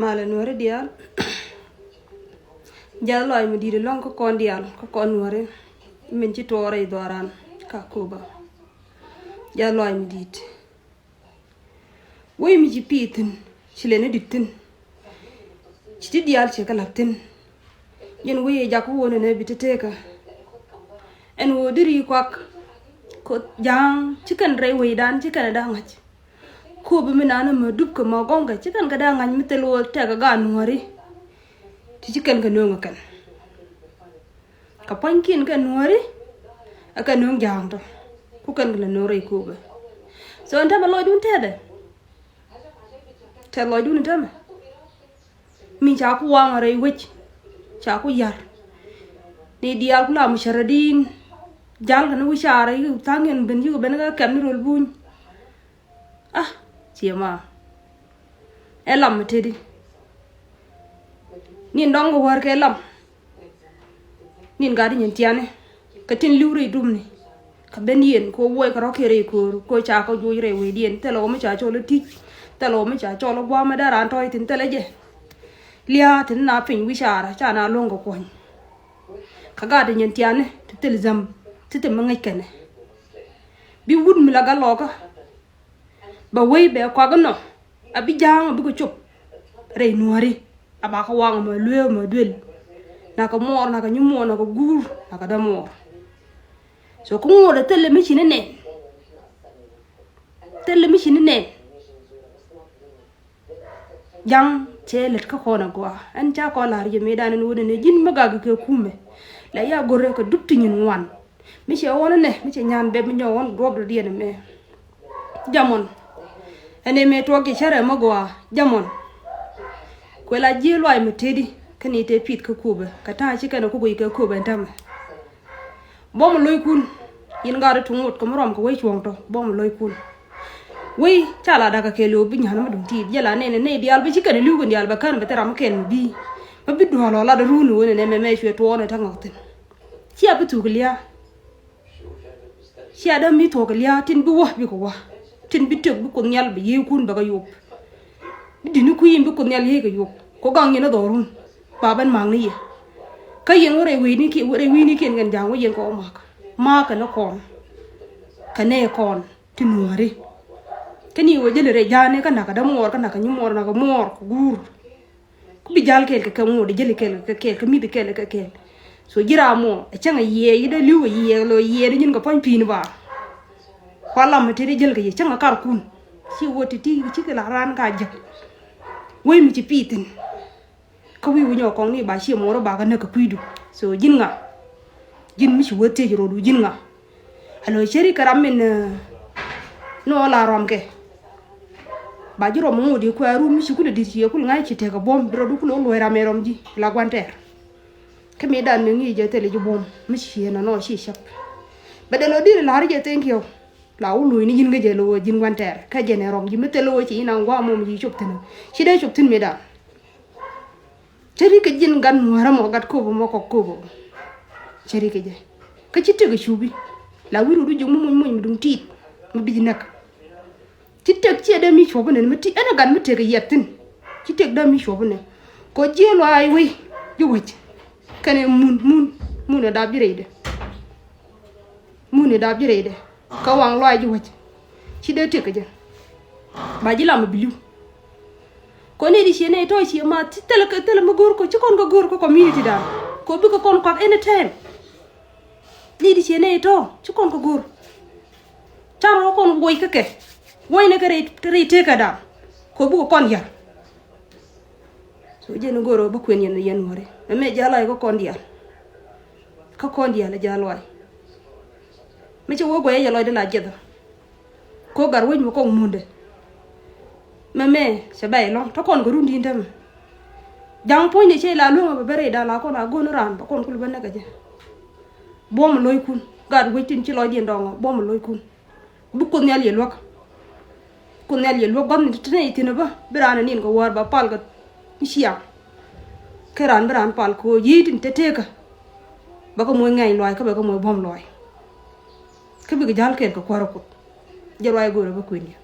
mala nuore dial jalo mi di long ko kon dial ko kon nuore min ci tore doran ka kuba jalo mi dit way mi ci pitin ci lene ditin ci dial ci kalatin yen waye jakko wona ne bitete en wo diri kwak ko jang ci kan ray way dan ci kan da ngaj ko be minana ma dub ko ma gonga ci kan ga da ngaj mi telo tega ga nuore ci kan ga nonga kan ka pankin kan nuore aka nong jang to ku kan la nore ko be so anta ba lo dun tede te lo dun tama mi cha ku wang ray wech cha ku yar ni dial kula musharadin jal kan wu shara yu tangen ben yu ben ga kam rol buñ ah ciema elam tedi ni ndong war ke lam ni ngadi nyen tiane ka tin liwre dumni ka ben yen ko woy ka rokere ko cha ko juyre we dien telo mo cha cholo ti telo mo cha cholo gwa ma daran toy tin teleje lia tin na pin wi shara cha na longo kon ka gadi nyen tiane tel zam tete ma ngay kene bi wud mi la galoka ba wey be kwa gano abi jang bi ko chop rey nuari aba ka wang ma lue ma del na ka mor na ka nyumo na ka gur na ka damo so ko ngore tele mi chine ne jang chelet ka khona gwa an cha ko lar je medan no ne jin maga ke kume la ya gore ko dupti nyin wan mi ci wona ne mi ci ñaan be mi ñowon dob do diene me jamon ene me togi chere magwa jamon ko la jilo ay mi tedi kani te pit ko kuba ka ta ci kana ko ko kuba ndam bom loy kun yin ngara tungut ko morom ko way chwonto bom loy kun way chala daga ke lo bi ñaan ma dum ti jela ne dial bi ci kana lugo dial ba kan be teram ken bi ba bi do la da runu wona ne me chwe to wona tangotin ci abitu gliya si adam mi to lia tin bu wax bi ko wax tin bi tek bu ko ñal bi yekun ba ga yob bi dinu ku yim bi ko ñal ye ga yob ko gang ni na dorun baban mang ni ka yen wore wi ni ken gan jang yen ko ma ka na kon ka ne kon tin wore kani wo jele re jane ka na ka da mor ka na ka nyumor na ka mor ko gur ku bi jal kel ka mo de jele kel ka mi de kel ka kel so jira mo e changa ye ida liwo ye lo ye de nyin ko pon pin ba wala ma tede jel ga ye changa kar kun ci woti ti ci la ran ka ja we mi ci pitin ko wi wonyo ko ni ba ci mo ro ba ga na ka kuidu so jin mi ci wote jiro du jin nga alo sheri karam min no la rom ke ba jiro mo di ko aru mi ci ku de di ci ko ngai ci te ga bom bro du ko lo ra me rom ji la gwanter kami dan ngi je tele ju bom mi ci na no ci shap ba de lo di la je thank you la ulu ni jin nga je lo jin wanter ka je ne rom ji mi tele wo ci na ngwa mom ji chop tan ci de chop tin me da ceri ke jin gan wara mo gat ko mo ko ceri ke je ka ci tege shubi la wiru du jum mo dum tit mu bi nak ci tek ci de mi chop ne mi ti ana gan mi tege yetin ci tek da mi chop ne ko je lo ay wi ju wacc kane mun da birede ka wang loy ji wacc ci de tek je ba ji lam bilu ko ne di ci ne to ci ma ti tele ma gor ko ci kon ga gor ko community da ko bi ko kon ko anytime ni di ci ne to ci kon ko gor charo kon woy ke woy ne ka re te ka da ko bu ko kon yar so je no goro ba kwen yen wore me jala ko kondial la jalo ay me ci wo goye jalo de la jeda ko gar won mo ko munde me se bay long to kon go rundi ndam jang poñe ci la lo ba bare da la ko na go no ran ba kon kul ba naga je bom loy kun gar wetin ci lo di ndongo bom loy kun bu ko ñal ye lok bam ni tene itina ba birana nin ko war ba pal ga siya keran beran pal ko yitin teteka bako moy ngay loy ka bako moy bom loy ke bi jall ken ko ko jalo ay goro ba ko ni